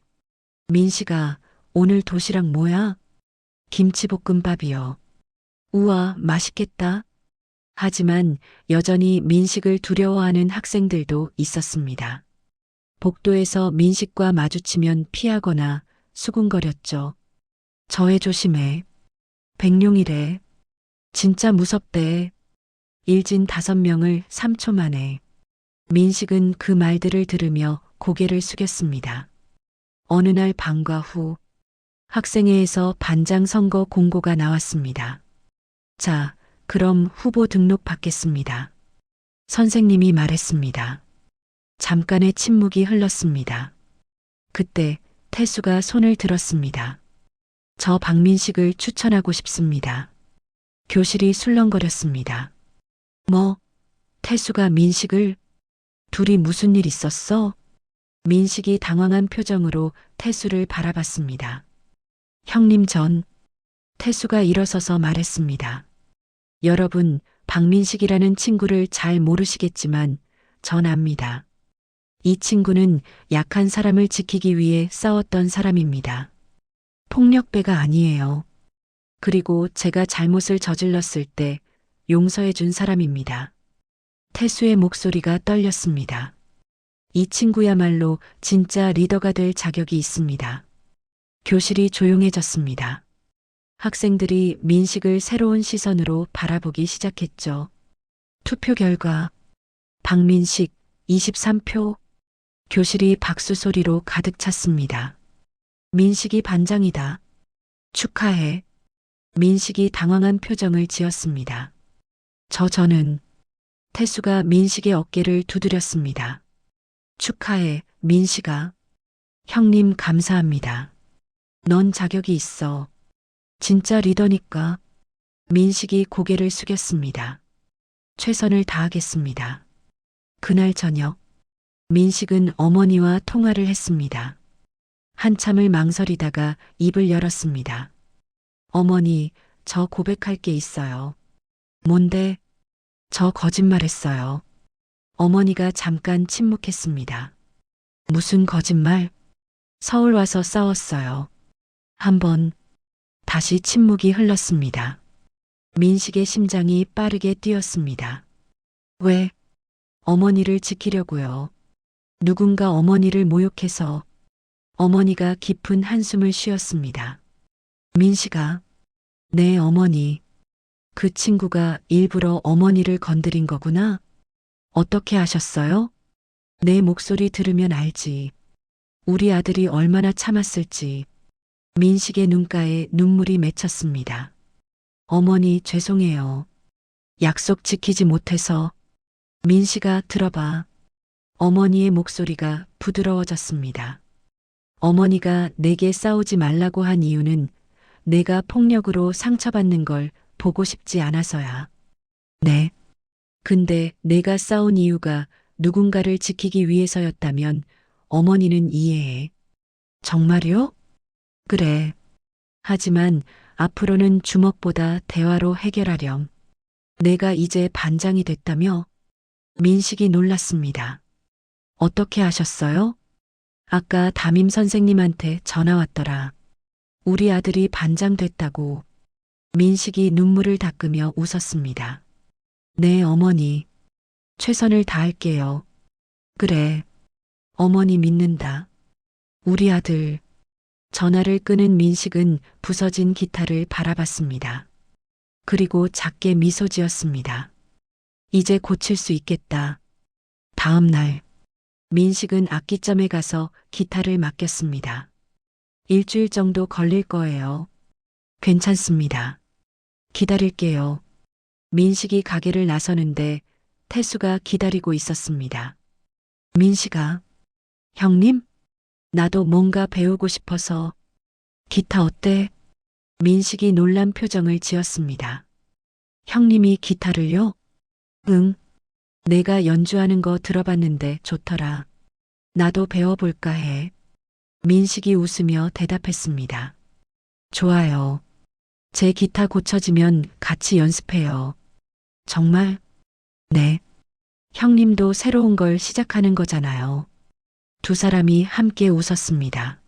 민식아, 오늘 도시락 뭐야? 김치볶음밥이요. 우와, 맛있겠다. 하지만 여전히 민식을 두려워하는 학생들도 있었습니다. 복도에서 민식과 마주치면 피하거나 수군거렸죠. 저애 조심해. 백룡이래. 진짜 무섭대. 일진 5명을 3초 만에. 민식은 그 말들을 들으며 고개를 숙였습니다. 어느 날 방과 후 학생회에서 반장 선거 공고가 나왔습니다. 자, 그럼 후보 등록 받겠습니다. 선생님이 말했습니다. 잠깐의 침묵이 흘렀습니다. 그때 태수가 손을 들었습니다. 저 박민식을 추천하고 싶습니다. 교실이 술렁거렸습니다. 뭐? 태수가 민식을? 둘이 무슨 일 있었어? 민식이 당황한 표정으로 태수를 바라봤습니다. 형님, 전. 태수가 일어서서 말했습니다. 여러분, 박민식이라는 친구를 잘 모르시겠지만 전 압니다. 이 친구는 약한 사람을 지키기 위해 싸웠던 사람입니다. 폭력배가 아니에요. 그리고 제가 잘못을 저질렀을 때 용서해 준 사람입니다. 태수의 목소리가 떨렸습니다. 이 친구야말로 진짜 리더가 될 자격이 있습니다. 교실이 조용해졌습니다. 학생들이 민식을 새로운 시선으로 바라보기 시작했죠. 투표 결과 박민식 23표. 교실이 박수 소리로 가득 찼습니다. 민식이 반장이다. 축하해. 민식이 당황한 표정을 지었습니다. 저는 태수가 민식의 어깨를 두드렸습니다. 축하해, 민식아. 형님, 감사합니다. 넌 자격이 있어. 진짜 리더니까. 민식이 고개를 숙였습니다. 최선을 다하겠습니다. 그날 저녁, 민식은 어머니와 통화를 했습니다. 한참을 망설이다가 입을 열었습니다. 어머니, 저 고백할 게 있어요. 뭔데? 저 거짓말했어요. 어머니가 잠깐 침묵했습니다. 무슨 거짓말? 서울 와서 싸웠어요. 한 번. 다시 침묵이 흘렀습니다. 민식의 심장이 빠르게 뛰었습니다. 왜? 어머니를 지키려고요. 누군가 어머니를 모욕해서. 어머니가 깊은 한숨을 쉬었습니다. 민식아. 네, 어머니. 그 친구가 일부러 어머니를 건드린 거구나. 어떻게 아셨어요? 내 목소리 들으면 알지. 우리 아들이 얼마나 참았을지. 민식의 눈가에 눈물이 맺혔습니다. 어머니 죄송해요. 약속 지키지 못해서. 민식아 들어봐. 어머니의 목소리가 부드러워졌습니다. 어머니가 내게 싸우지 말라고 한 이유는 내가 폭력으로 상처받는 걸 보고 싶지 않아서야. 네. 근데 내가 싸운 이유가 누군가를 지키기 위해서였다면 어머니는 이해해. 정말요? 그래. 하지만 앞으로는 주먹보다 대화로 해결하렴. 내가 이제 반장이 됐다며? 민식이 놀랐습니다. 어떻게 하셨어요? 아까 담임 선생님한테 전화 왔더라. 우리 아들이 반장 됐다고. 민식이 눈물을 닦으며 웃었습니다. 네, 어머니. 최선을 다할게요. 그래. 어머니 믿는다. 우리 아들. 전화를 끊은 민식은 부서진 기타를 바라봤습니다. 그리고 작게 미소 지었습니다. 이제 고칠 수 있겠다. 다음 날, 민식은 악기점에 가서 기타를 맡겼습니다. 일주일 정도 걸릴 거예요. 괜찮습니다. 기다릴게요. 민식이 가게를 나서는데 태수가 기다리고 있었습니다. 민식아, 형님? 나도 뭔가 배우고 싶어서. 기타 어때? 민식이 놀란 표정을 지었습니다. 형님이 기타를요? 응. 내가 연주하는 거 들어봤는데 좋더라. 나도 배워볼까 해. 민식이 웃으며 대답했습니다. 좋아요. 제 기타 고쳐지면 같이 연습해요. 정말? 네. 형님도 새로운 걸 시작하는 거잖아요. 두 사람이 함께 웃었습니다.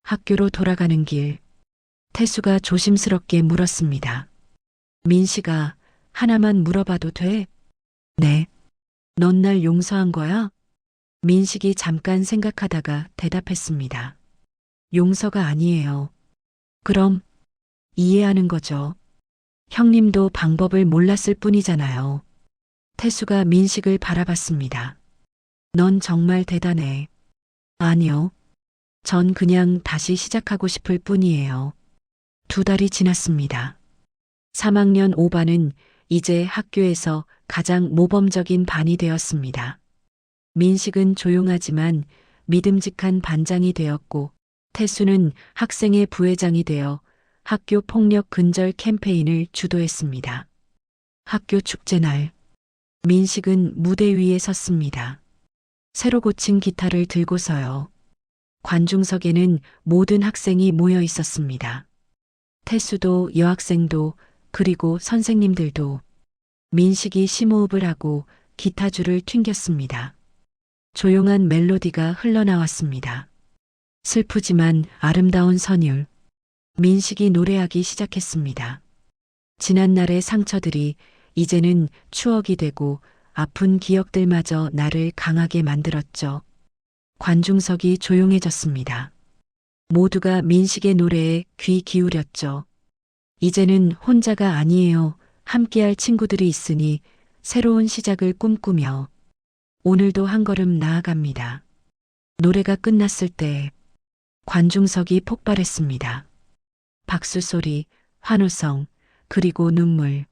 학교로 돌아가는 길, 태수가 조심스럽게 물었습니다. 민식아, 하나만 물어봐도 돼? 네. 넌 날 용서한 거야? 민식이 잠깐 생각하다가 대답했습니다. 용서가 아니에요. 그럼 이해하는 거죠. 형님도 방법을 몰랐을 뿐이잖아요. 태수가 민식을 바라봤습니다. 넌 정말 대단해. 아니요. 전 그냥 다시 시작하고 싶을 뿐이에요. 2달이 지났습니다. 3학년 5반은 이제 학교에서 가장 모범적인 반이 되었습니다. 민식은 조용하지만 믿음직한 반장이 되었고 태수는 학생의 부회장이 되어 학교 폭력 근절 캠페인을 주도했습니다. 학교 축제날, 민식은 무대 위에 섰습니다. 새로 고친 기타를 들고서요. 관중석에는 모든 학생이 모여 있었습니다. 태수도 여학생도 그리고 선생님들도. 민식이 심호흡을 하고 기타줄을 튕겼습니다. 조용한 멜로디가 흘러나왔습니다. 슬프지만 아름다운 선율. 민식이 노래하기 시작했습니다. 지난날의 상처들이 이제는 추억이 되고 아픈 기억들마저 나를 강하게 만들었죠. 관중석이 조용해졌습니다. 모두가 민식의 노래에 귀 기울였죠. 이제는 혼자가 아니에요. 함께할 친구들이 있으니 새로운 시작을 꿈꾸며 오늘도 한 걸음 나아갑니다. 노래가 끝났을 때 관중석이 폭발했습니다. 박수 소리, 환호성, 그리고 눈물.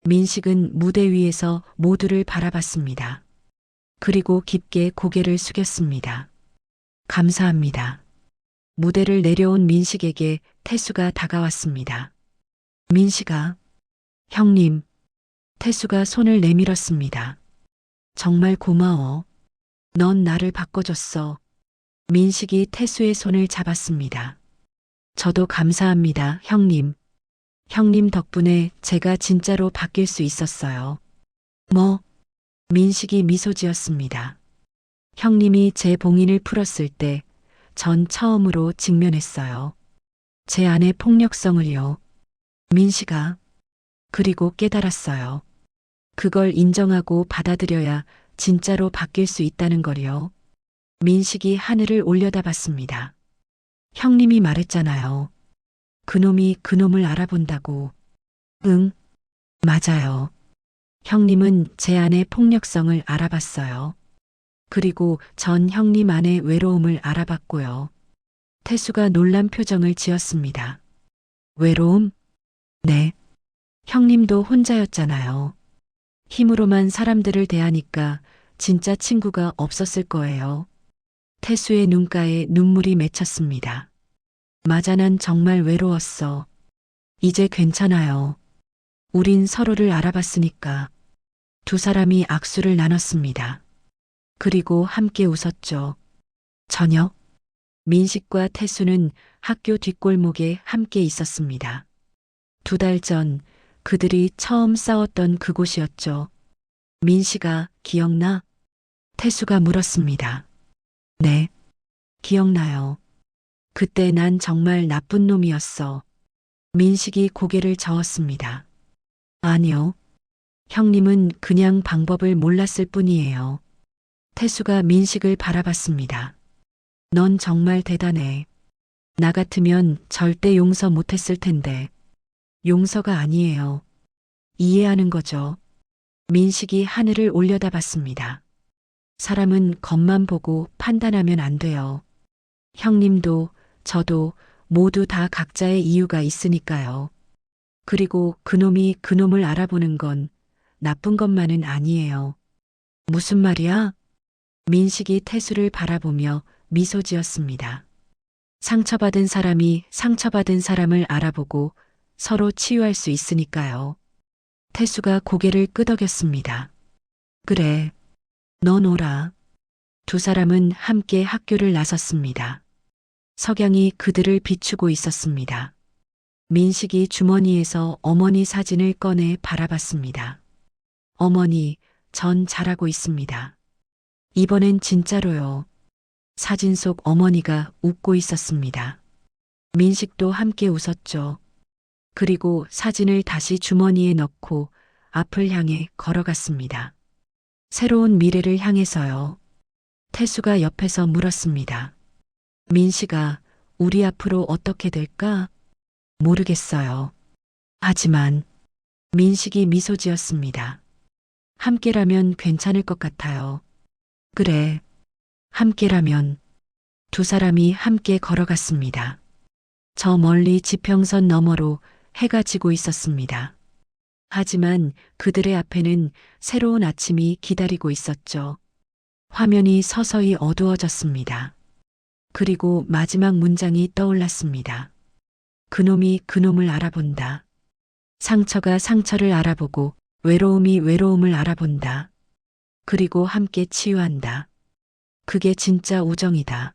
민식은 무대 위에서 모두를 바라봤습니다. 그리고 깊게 고개를 숙였습니다. 감사합니다. 무대를 내려온 민식에게 태수가 다가왔습니다. 민식아, 형님. 태수가 손을 내밀었습니다. 정말 고마워. 넌 나를 바꿔줬어. 민식이 태수의 손을 잡았습니다. 저도 감사합니다, 형님. 형님 덕분에 제가 진짜로 바뀔 수 있었어요. 뭐? 민식이 미소 지었습니다. 형님이 제 봉인을 풀었을 때 전 처음으로 직면했어요. 제 안의 폭력성을요. 민식아. 그리고 깨달았어요. 그걸 인정하고 받아들여야 진짜로 바뀔 수 있다는 걸요. 민식이 하늘을 올려다봤습니다. 형님이 말했잖아요. 그놈이 그놈을 알아본다고. 응, 맞아요. 형님은 제 안의 폭력성을 알아봤어요. 그리고 전 형님 안의 외로움을 알아봤고요. 태수가 놀란 표정을 지었습니다. 외로움? 네. 형님도 혼자였잖아요. 힘으로만 사람들을 대하니까 진짜 친구가 없었을 거예요. 태수의 눈가에 눈물이 맺혔습니다. 맞아, 난 정말 외로웠어. 이제 괜찮아요. 우린 서로를 알아봤으니까. 두 사람이 악수를 나눴습니다. 그리고 함께 웃었죠. 저녁, 민식과 태수는 학교 뒷골목에 함께 있었습니다. 2달 전 그들이 처음 싸웠던 그곳이었죠. 민식아, 기억나? 태수가 물었습니다. 네, 기억나요. 그때 난 정말 나쁜 놈이었어. 민식이 고개를 저었습니다. 아니요. 형님은 그냥 방법을 몰랐을 뿐이에요. 태수가 민식을 바라봤습니다. 넌 정말 대단해. 나 같으면 절대 용서 못했을 텐데. 용서가 아니에요. 이해하는 거죠. 민식이 하늘을 올려다봤습니다. 사람은 겉만 보고 판단하면 안 돼요. 형님도 저도 모두 다 각자의 이유가 있으니까요. 그리고 그놈이 그놈을 알아보는 건 나쁜 것만은 아니에요. 무슨 말이야? 민식이 태수를 바라보며 미소 지었습니다. 상처받은 사람이 상처받은 사람을 알아보고 서로 치유할 수 있으니까요. 태수가 고개를 끄덕였습니다. 그래, 넌 오라. 두 사람은 함께 학교를 나섰습니다. 석양이 그들을 비추고 있었습니다. 민식이 주머니에서 어머니 사진을 꺼내 바라봤습니다. 어머니, 전 잘하고 있습니다. 이번엔 진짜로요. 사진 속 어머니가 웃고 있었습니다. 민식도 함께 웃었죠. 그리고 사진을 다시 주머니에 넣고 앞을 향해 걸어갔습니다. 새로운 미래를 향해서요. 태수가 옆에서 물었습니다. 민식아, 우리 앞으로 어떻게 될까? 모르겠어요. 하지만 민식이 미소 지었습니다. 함께라면 괜찮을 것 같아요. 그래, 함께라면. 두 사람이 함께 걸어갔습니다. 저 멀리 지평선 너머로 해가 지고 있었습니다. 하지만 그들의 앞에는 새로운 아침이 기다리고 있었죠. 화면이 서서히 어두워졌습니다. 그리고 마지막 문장이 떠올랐습니다. 그놈이 그놈을 알아본다. 상처가 상처를 알아보고 외로움이 외로움을 알아본다. 그리고 함께 치유한다. 그게 진짜 우정이다.